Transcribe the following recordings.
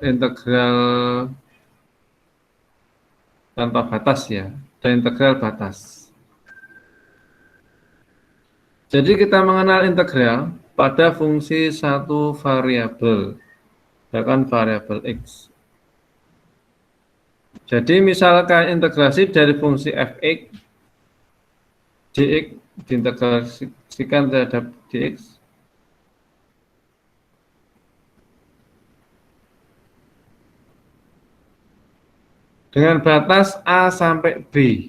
integral tanpa batas ya, dan integral batas. Jadi kita mengenal integral pada fungsi satu variabel, bahkan variabel x. Jadi misalkan integrasi dari fungsi fx, dx diintegrasikan terhadap dx, dengan batas a sampai b,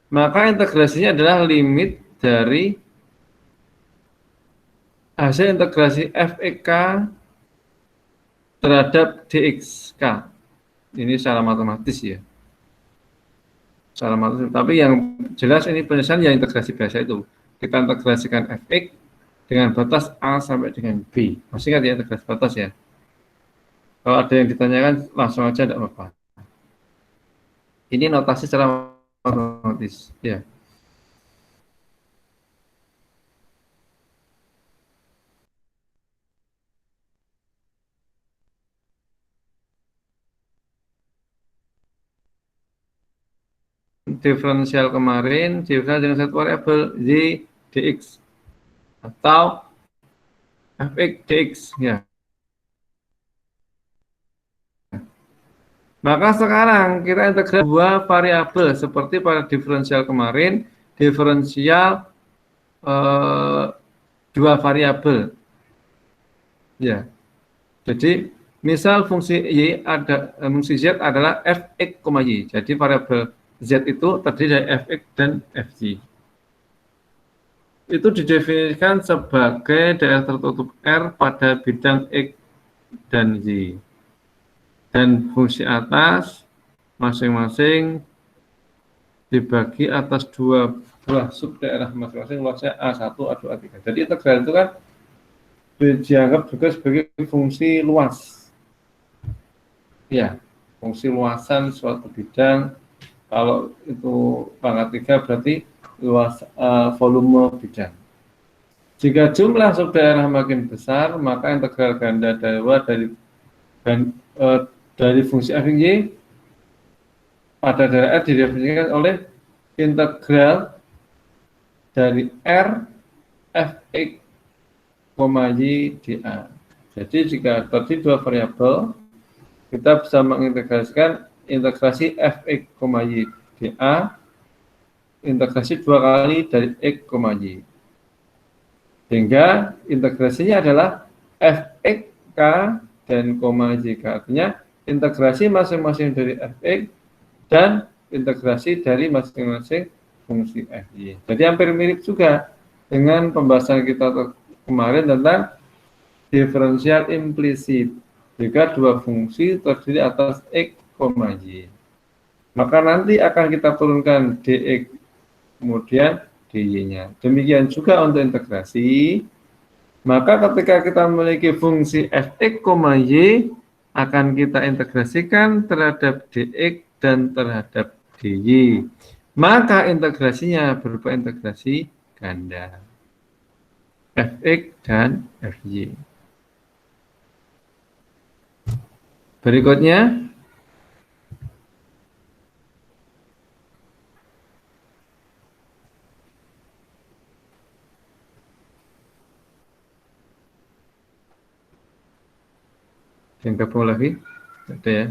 maka integrasinya adalah limit dari hasil integrasi fx terhadap dxk. Ini secara matematis ya. Secara matematis. Tapi yang jelas ini penyelesaian yang integrasi biasa itu. Kita integrasikan fx dengan batas a sampai dengan b. Masih ingat ya integrasi batas ya. Kalau ada yang ditanyakan langsung aja tidak apa-apa. Ini notasi secara matematis ya. Diferensial kemarin diferensial dengan satu variabel y dx atau fx dx ya. Maka sekarang kita integrasi dua variabel seperti pada diferensial kemarin, diferensial dua variabel ya. Jadi misal fungsi y ada fungsi z adalah fx, y. Jadi variabel z itu terdiri dari fx dan fy. Itu didefinisikan sebagai daerah tertutup R pada bidang x dan y. Dan fungsi atas masing-masing dibagi atas dua buah subdaerah masing-masing luasnya A1, A2, A3. Jadi integral itu kan dianggap juga sebagai fungsi luas. Ya, fungsi luasan suatu bidang. Kalau itu pangkat 3 berarti luas volume bidang. Jika jumlah subdaerah makin besar, maka integral ganda dari fungsi f y pada daerah R didefinisikan oleh integral dari R fx, y dA. Jadi jika terdiri dua variabel, kita bisa mengintegrasikan integrasi fx, y dA, integrasi dua kali dari x, y. Sehingga integrasinya adalah fx k dan y k. Artinya integrasi masing-masing dari fx dan integrasi dari masing-masing fungsi fy. Jadi hampir mirip juga dengan pembahasan kita kemarin tentang diferensial implisit. Jika dua fungsi terdiri atas x, y. Maka nanti akan kita turunkan dx kemudian dy-nya. Demikian juga untuk integrasi. Maka ketika kita memiliki fungsi fx, y akan kita integrasikan terhadap dx dan terhadap dy. Maka integrasinya berupa integrasi ganda fx dan fy. Berikutnya yang gabung lagi ada ya.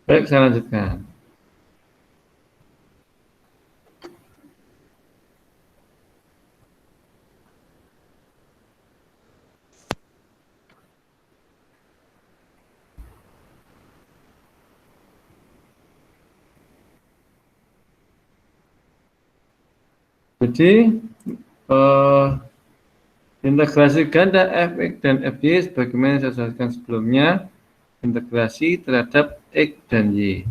Baik, saya lanjutkan. Jadi integrasi ganda fx dan fy sebagaimana saya jelaskan sebelumnya, integrasi terhadap x dan y.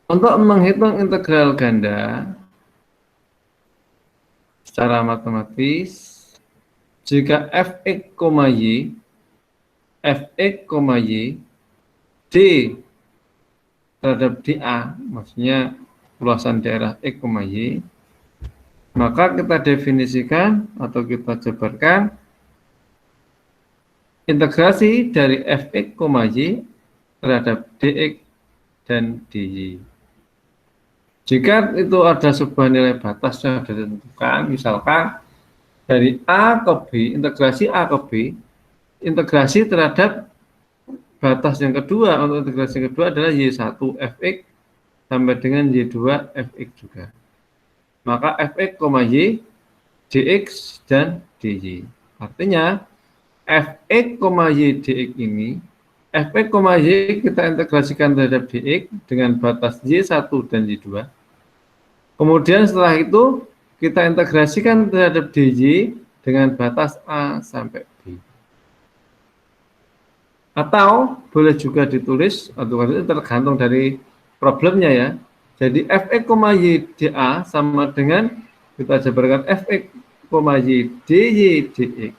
Untuk menghitung integral ganda secara matematis, Jika fx, y, fx, y, d terhadap dA, maksudnya luasan daerah x, y, maka kita definisikan atau kita jabarkan integrasi dari fx, y terhadap dx dan dy. Jika itu ada sebuah nilai batas yang ditentukan, misalkan dari A ke B, integrasi A ke B, integrasi terhadap batas yang kedua, untuk integrasi yang kedua adalah Y1 fx sampai dengan Y2 fx juga. Maka fx, y, dx dan dy. Artinya fx, y, dx ini, fx, y kita integrasikan terhadap dx dengan batas Y1 dan Y2. Kemudian setelah itu kita integrasikan terhadap dy dengan batas A sampai B. Atau boleh juga ditulis, atau itu tergantung dari problemnya ya. Jadi fx, y dA sama dengan kita jabarkan fx, y dy dx.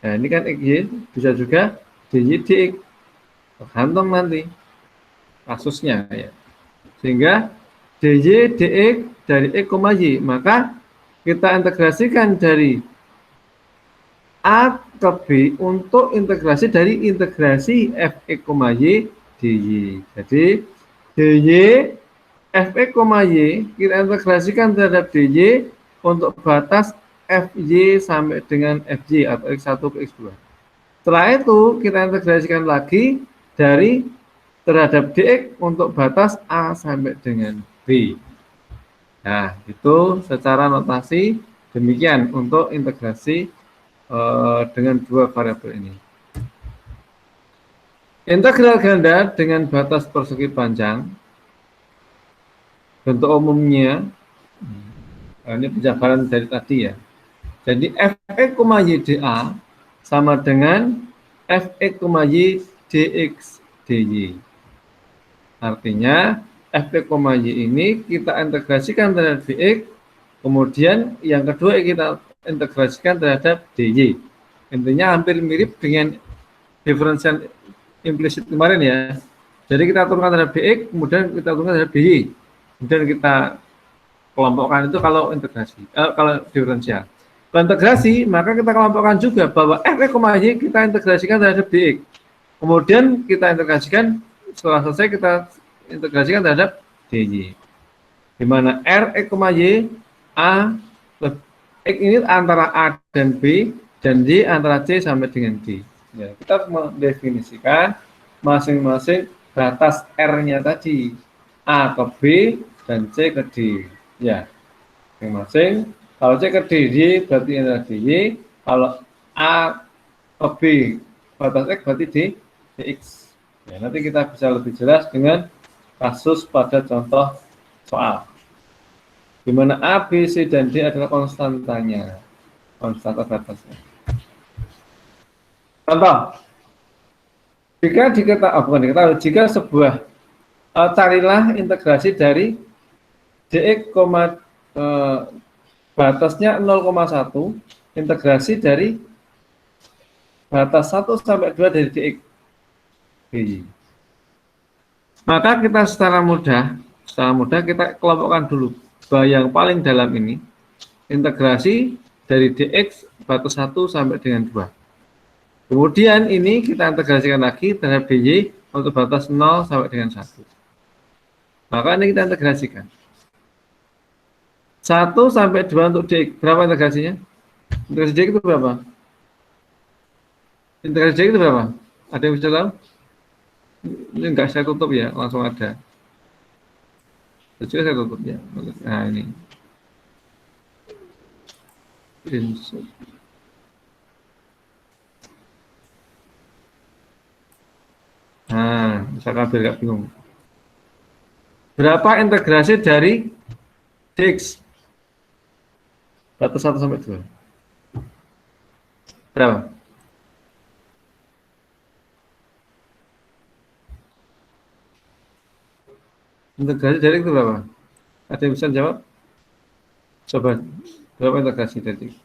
Nah ini kan xy, bisa juga dy dx. Tergantung nanti kasusnya ya. Sehingga dy dx dari x, y, maka kita integrasikan dari A ke B untuk integrasi dari integrasi fx, y dy. Jadi dy fx, y kita integrasikan terhadap dy untuk batas fy sampai dengan fj atau x1 ke x2. Setelah itu kita integrasikan lagi dari terhadap dx untuk batas A sampai dengan B. Nah, itu secara notasi demikian untuk integrasi dengan dua variabel ini. Integral ganda dengan batas persegi panjang, bentuk umumnya, ini penjabaran dari tadi ya. Jadi fx, y dA sama dengan fx, y dx dy. Artinya fx, y ini kita integrasikan terhadap dx, kemudian yang kedua kita integrasikan terhadap dy. Intinya hampir mirip dengan diferensial implisit kemarin ya. Jadi kita turunkan terhadap dx, kemudian kita turunkan terhadap dy. Kemudian kita kelompokkan itu kalau integrasi, kalau diferensial. Kalau integrasi, maka kita kelompokkan juga bahwa fx, y kita integrasikan terhadap dx. Kemudian kita integrasikan, setelah selesai kita integrasikan terhadap dy. Di mana r, x, y, a, x ini antara A dan B, dan Y antara C sampai dengan D. Ya, kita mendefinisikan masing-masing batas R-nya tadi, A ke B dan C ke D. Ya, masing-masing. Kalau C ke D, Y berarti adalah DY. Kalau A ke B batas X berarti DX. Ya, nanti kita bisa lebih jelas dengan kasus pada contoh soal. Di mana A, B, C, dan D adalah konstantanya. Konstanta batasnya. Contoh, jika jika sebuah carilah integrasi dari dx, batasnya 0,1, integrasi dari batas 1 sampai 2 dari dx. Maka kita secara mudah kita kelompokkan dulu bahwa yang paling dalam ini integrasi dari dx batas 1 sampai dengan 2. Kemudian ini kita integrasikan lagi terhadap dy untuk batas 0 sampai dengan 1. Maka ini kita integrasikan. 1 sampai 2 untuk dx. Berapa integrasinya? Integrasi dx itu berapa? Integrasi dx itu berapa? Ada yang bisa tahu? Ini enggak saya tutup ya, langsung ada. Juga saya tutup ya. Nah ini. Insert. Nah, misalkan biar nggak bingung. Berapa integrasi dari dx? Batas 1 sampai 2. Berapa? Integrasi dari itu berapa? Ada yang bisa jawab? Coba, berapa integrasi dari dx?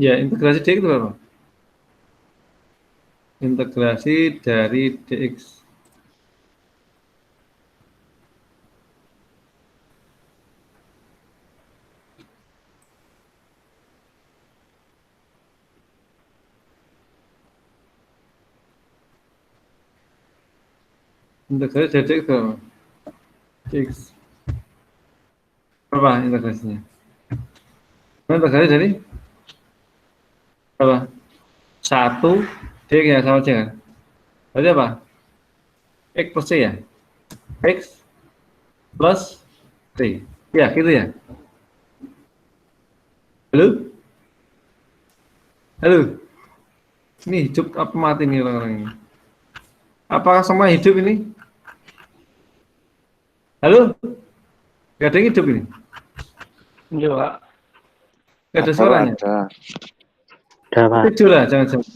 Ya, integrasi dx itu berapa? Integrasi dari dx. Integrasi dari dx berapa? Dx. Berapa integrasinya? Integrasi dari berapa? 1 dx ya, sama aja kan? Berarti apa? X plus C ya? X plus T. Ya, gitu ya. Halo? Halo? Ini hidup apa mati nih orang-orang ini? Apakah semua hidup ini? Halo? Gak ada yang hidup ini? Iya, Pak. Gak ada suaranya? Ada, Pak. Tidur lah, jangan-jangan.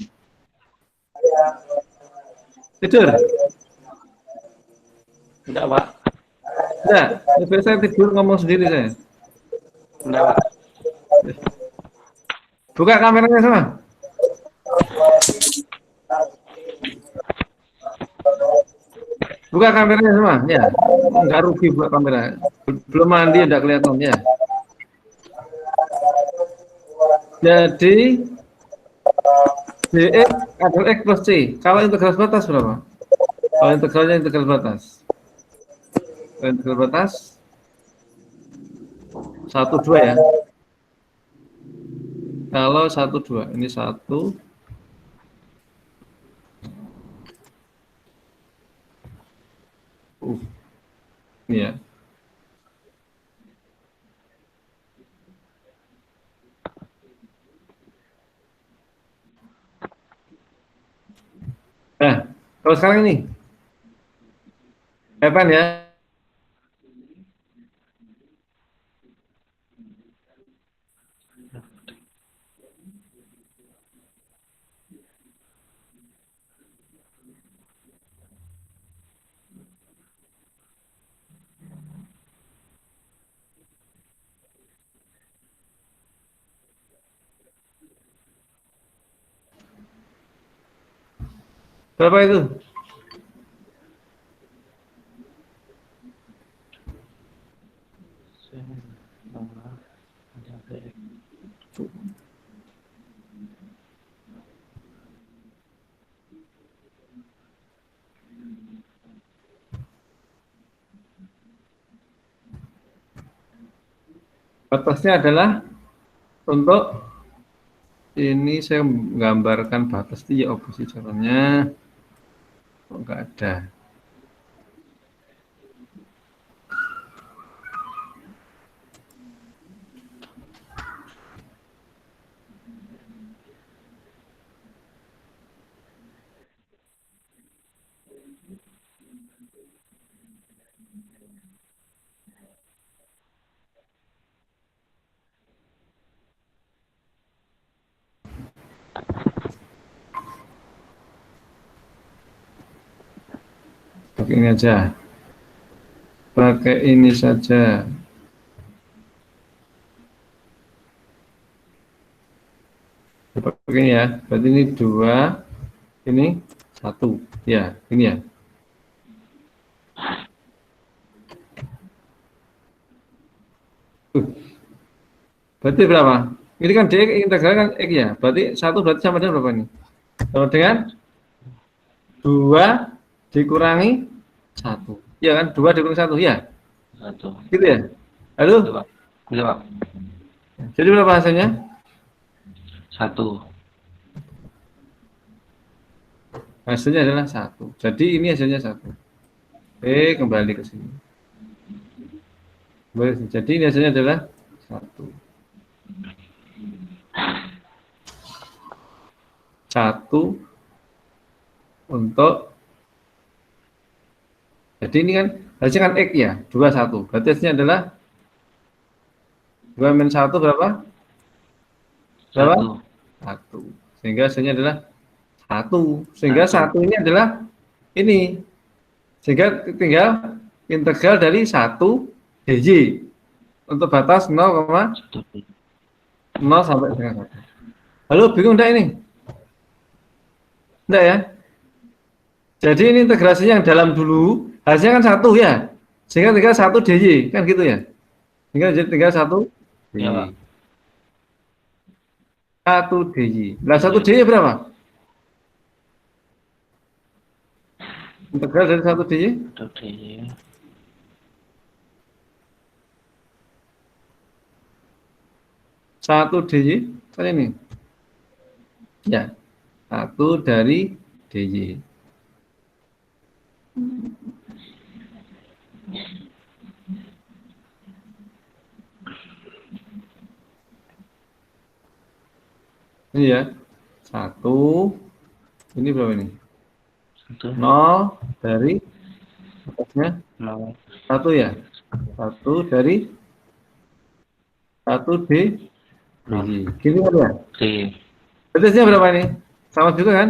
Tidur? Enggak, Pak. Enggak, biasa saya tidur ngomong sendiri saya. Enggak, Pak. Buka kameranya semua. Buka kameranya semua, ya. Enggak rugi buka kamera. Belum mandi enggak kelihatan ya. Jadi dx adalah x plus c. Kalau integral batas berapa? Kalau integralnya integral batas. Kalau integral batas 1 2 ya. Kalau 1 2 ini 1 ini ya. Nah, kalau sekarang ini Evan ya. Berapa itu? Batasnya adalah untuk ini saya menggambarkan batas itu ya oposisi caranya. Kok enggak ada? Pakai ini aja. Pakai ini saja. Pakai ini ya. Berarti ini 2, ini 1. Ya, ini ya. Berarti berapa? Ini kan dx integral kan x ya. Berarti 1 berarti sama dengan berapa ini? Sama dengan 2 dikurangi 1. Iya kan? 2 dikurangi 1 ya. 1. Gitu ya. Halo? Iya, Pak. Iya, Pak. Jadi berapa hasilnya? 1. Hasilnya adalah 1. Jadi ini hasilnya 1. Kembali ke sini. Jadi ini hasilnya adalah 1. 1 untuk, jadi ini kan hasilnya kan X ya, 2 1. Berarti hasilnya adalah 2 min 1 berapa? Berapa? 1. Sehingga hasilnya adalah 1. Sehingga 1 ini adalah ini. Sehingga tinggal integral dari 1 dj untuk batas 0,0 sampai dengan 1. Halo, bingung enggak ini? Enggak ya? Jadi ini integrasi yang dalam dulu, hasilnya kan 1 ya. Sehingga tinggal 1 DY, kan gitu ya? Tinggal 1 Ya, Pak. DY. 1 DY. Nah, 1 DY berapa? Integral dari 1 DY? Satu DY. 1 DY, kan ini. Ya, 1 dari DY. Ini ya, 1. Ini berapa ini? 1, 0 dari atasnya 0, 1 ya. 1 dari 1 DY. Gini kan ya? D. Batasnya berapa ini? Sama juga kan?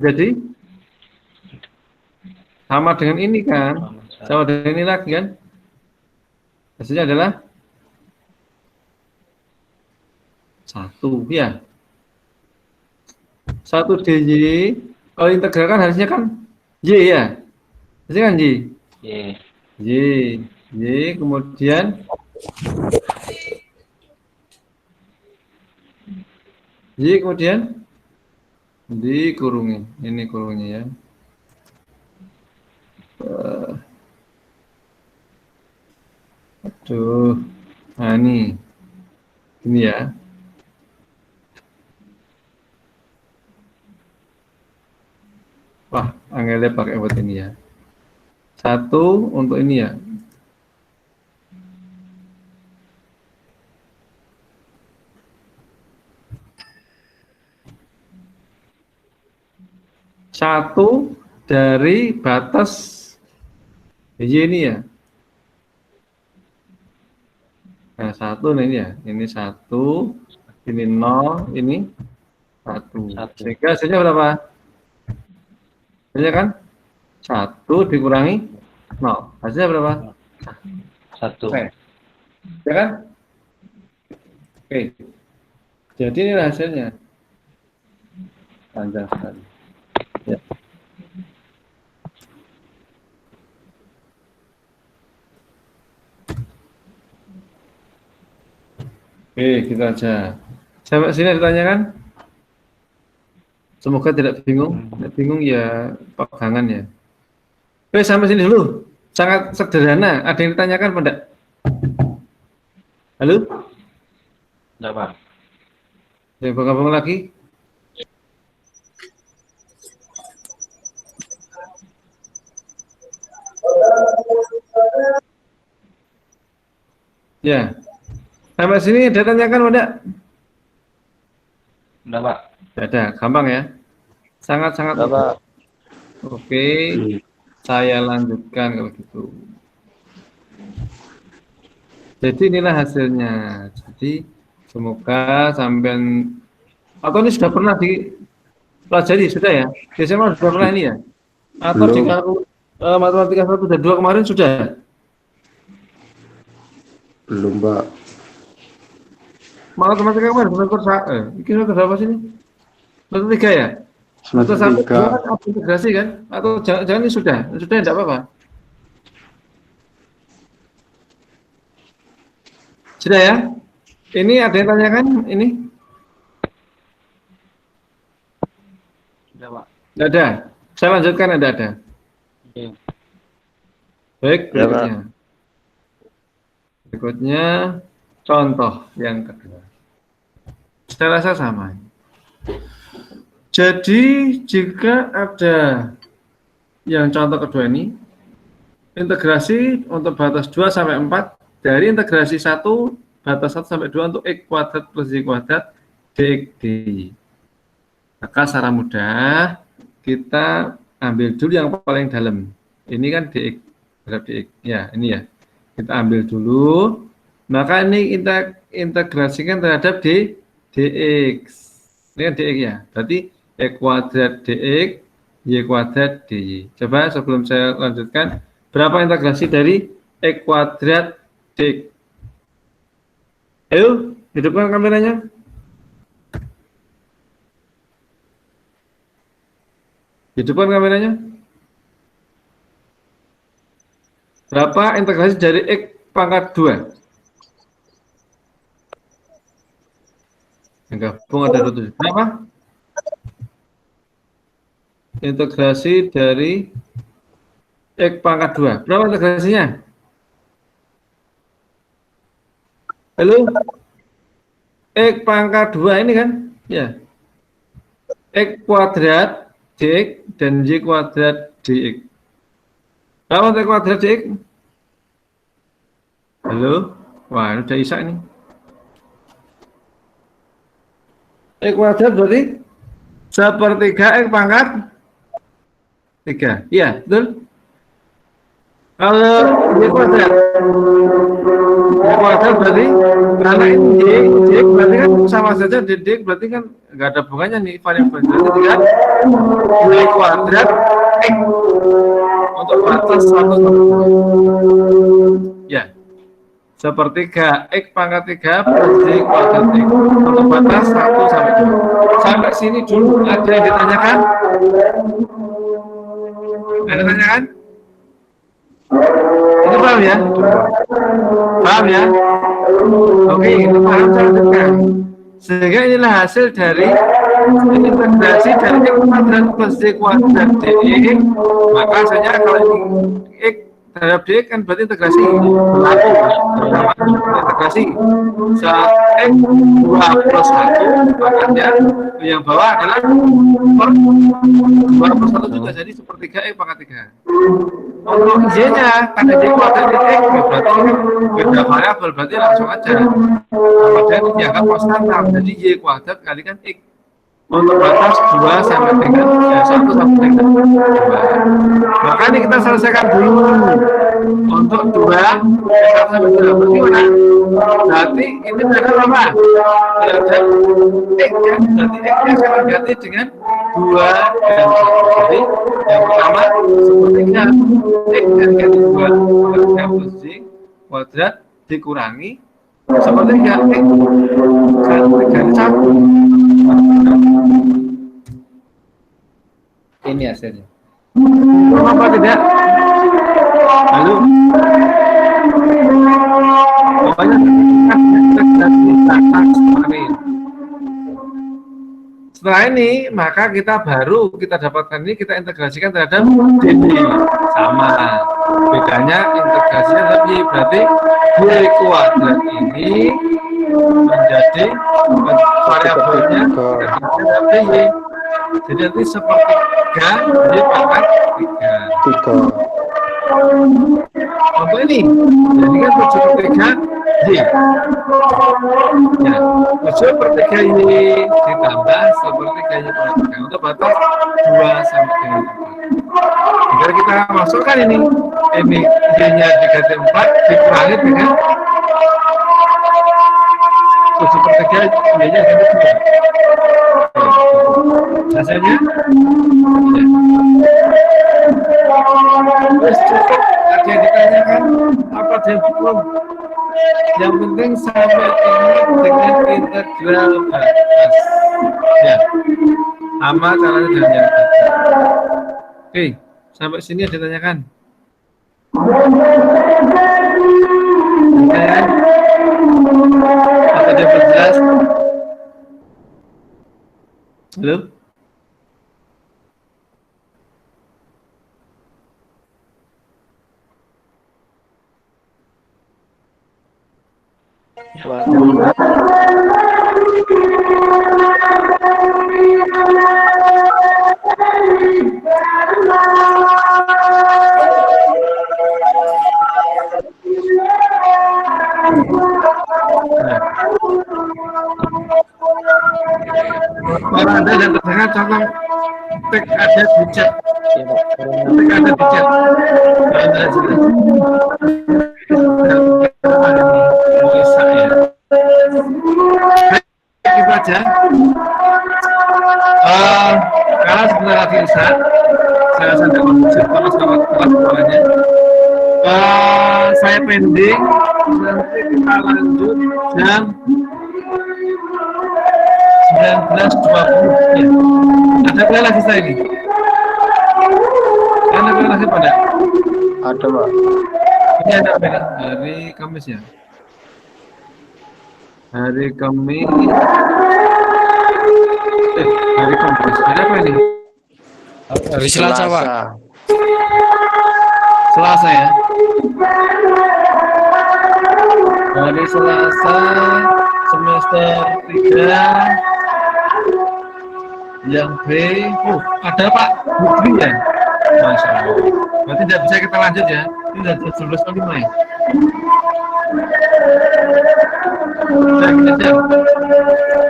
Jadi sama dengan ini kan? Sama dengan ini lagi kan? Hasilnya adalah 1 ya. 1 DY. Kalau integralkan harusnya kan Y ya. Hasilnya kan Y. Y. Y kemudian dikurungi. Ini kurungnya ya. Aduh. Nah ini ya. Wah, angelnya pakai buat ini ya. 1 untuk ini ya. Satu dari batas Y ini ya. Nah, 1 nih ya. Ini 1, ini 0, ini 1. Sehingga hasilnya berapa? Hasilnya kan 1 dikurangi 0. Hasilnya berapa? 1. Oke. Ya kan? Oke. Jadi ini hasilnya. Panjang sekali. Ya. Oke, kita aja. Sampai sini ditanyakan? Semoga tidak bingung. Tidak bingung ya pegangan ya. Oke, sampai sini dulu. Sangat sederhana. Ada yang ditanyakan apa enggak? Halo? Enggak, Pak. Ya, bangun lagi. Ya. Sampai sini ada tanyakan apa enggak? Enggak, Pak. Tidak ada, gampang ya. Sangat-sangat mudah. Oke, saya lanjutkan kalau gitu. Jadi inilah hasilnya. Jadi semoga sampai atau ini sudah pernah dipelajari sudah ya? Di SMA sudah pernah ini ya? Atau di matematika 1 dan 2 kemarin sudah? Belum, Pak. Matematika kemarin semester ini semester berapa sih ini? Semester 3 ya? Atau sampai 2 kan integrasi kan? Atau jangan ini sudah tidak apa-apa. Sudah ya? Ini ada yang tanyakan ini? Enggak, Pak. Tidak ada. Saya lanjutkan, ada. Oke. Baik, berikutnya. Berikutnya contoh yang kedua. Saya rasa sama. Jadi jika ada yang contoh kedua ini, integrasi untuk batas 2 sampai 4 dari integrasi 1 batas 1 sampai 2 untuk X kuadrat plus Y kuadrat dx dy. Maka secara mudah kita ambil dulu yang paling dalam. Ini kan dx terhadap dx. Ya, ini ya. Kita ambil dulu. Maka ini kita integrasikan terhadap dx. Ini kan dx ya. Berarti X kuadrat dx, Y kuadrat dy. Coba sebelum saya lanjutkan, berapa integrasi dari X kuadrat dx? Ayo, hidupkan kameranya. Di depan kameranya. Berapa integrasi dari X pangkat 2? Yang gabung ada 27. Berapa? Integrasi dari X pangkat 2. Berapa integrasinya? Halo? X pangkat 2 ini kan? Ya. X kuadrat dx dan Y kuadrat dx. Berapa X kuadrat dx? Halo? Wah, ini udah Isa ini. X kuadrat berarti sepertiga X pangkat 3. Iya, betul? Kalau Y kuadrat berarti karena ini D berarti kan sama saja D berarti kan nggak ada hubungannya nih variabel berarti kan Y kuadrat X untuk batas 1 sampai 2. Ya, sepertiga X pangkat 3 plus Y kuadrat X untuk batas 1 sampai 2. Sampai sini dulu ada yang ditanyakan? Ada yang ditanyakan? Itu paham ya? Paham ya? Oke, itu paham saya lanjutkan. Sehingga inilah hasil dari integrasi dari X kuadrat plus Y kuadrat dx. Maka hasilnya kalau ini X terhadap dx kan berarti integrasi berlaku pertama integrasi saat X 2 plus 1 makanya yang bawah adalah per 2 plus 1 juga jadi sepertiga X pangkat 3. Untuk Y-nya karena Y kuadrat dx berarti beda variabel berarti langsung aja padahal itu dianggap konstanta jadi Y kuadrat kalikan X untuk batas 2 sampai dengan 1 sampai dengan 2. Makanya kita selesaikan dulu untuk 2 1 sampai 2 berarti mana? Berarti ini adalah apa? Terhadap X ya, berarti X nya akan ganti dengan 2 dan 1. Jadi yang pertama sepertiga X dan ganti 2 plus Y kuadrat dikurangi sepertiga X ganti 1. Ini hasilnya. Apa tidak? Lalu pokoknya setelah ini maka kita dapatkan ini kita integrasikan terhadap DD sama bedanya integrasinya lebih berarti Y kuadrat ini menjadi variabelnya terhadap Y. Jadi nanti sepertiga Y pangkat 3. Untuk ini, jadi kan 7 per 3 Y. Ya, 7 per 3 Y ditambah sepertiga Y pangkat 3 untuk batas 2 sampai dengan 4. Jika kita masukkan ini Y-nya diganti 4 dikurangi dengan 7 per 3 Y-nya diganti 2. Hasilnya terus cukup ada yang ditanyakan apa dia belum yang penting sampai ini dengan integral batas ya sama caranya dengan yang tadi. Oke, sampai sini ada ditanyakan apa dia berjelas? Halo? Kalau ada yang terdengar contoh tek ada di chat. Tek ada di chat. Bisa ya. Itu aja. Karena sebentar lagi Ustaz, saya sedang menuju kelas sekolahnya. Saya pending, nanti kita lanjut jam 19.20 ya. Ada apa lagi saya ini? aplikasi pada? Ada, Pak. Ini ada apa ini? Hari Kamis ya? Hari Kamis. Hari Kamis. Hari apa ini? Hari Selasa, Pak. Selasa ya? Hari Selasa semester 3 yang B. Ada Pak Bukti ya? Masya Allah. Berarti tidak bisa kita lanjut ya? Ini sudah 11.05 ya?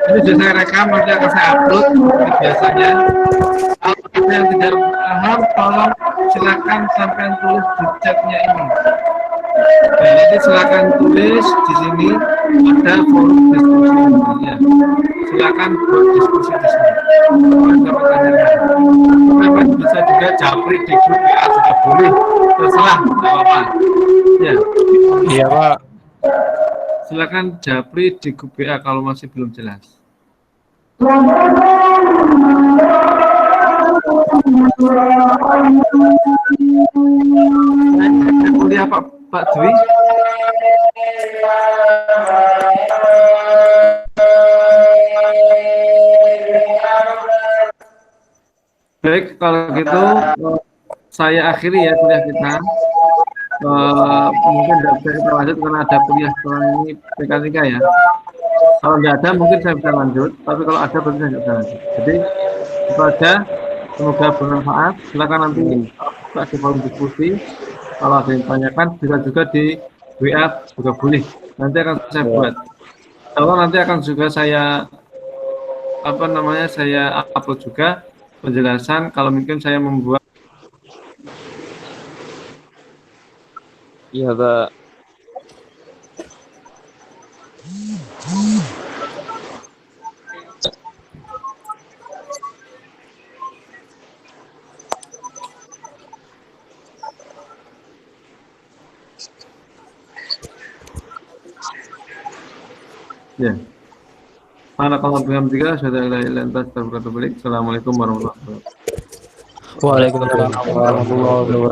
Ini sudah saya rekam, nanti akan saya upload seperti biasanya. Kalau yang tidak paham, tolong silakan sampai tulis di chatnya ini. Nah, nanti silakan tulis di sini ada forum diskusi ya. Silakan buat diskusi di sini. Teman bisa juga japri di grup WA juga boleh, terserah, tidak apa-apa. Ya. Iya, Pak. Silakan japri di grup WA kalau masih belum jelas. Kuliah Pak Dwi. Baik, kalau gitu saya akhiri ya kuliah kita. Mungkin tidak bisa kita lanjut karena ada kuliah setelah ini PK3 ya. Kalau tidak ada mungkin saya bisa lanjut, tapi kalau ada berarti saya tidak bisa lanjut. Jadi itu aja, semoga bermanfaat. Silakan nanti buka di forum diskusi. Kalau ada yang tanyakan bisa juga di WA juga boleh. Nanti akan saya buat. Kalau nanti akan juga saya saya upload juga penjelasan kalau mungkin saya membuat. Iya, Pak. Ya. Mana kalau bihamdika sudah lantas terbuka balik. Assalamualaikum warahmatullahi wabarakatuh. Waalaikumsalam warahmatullahi wabarakatuh.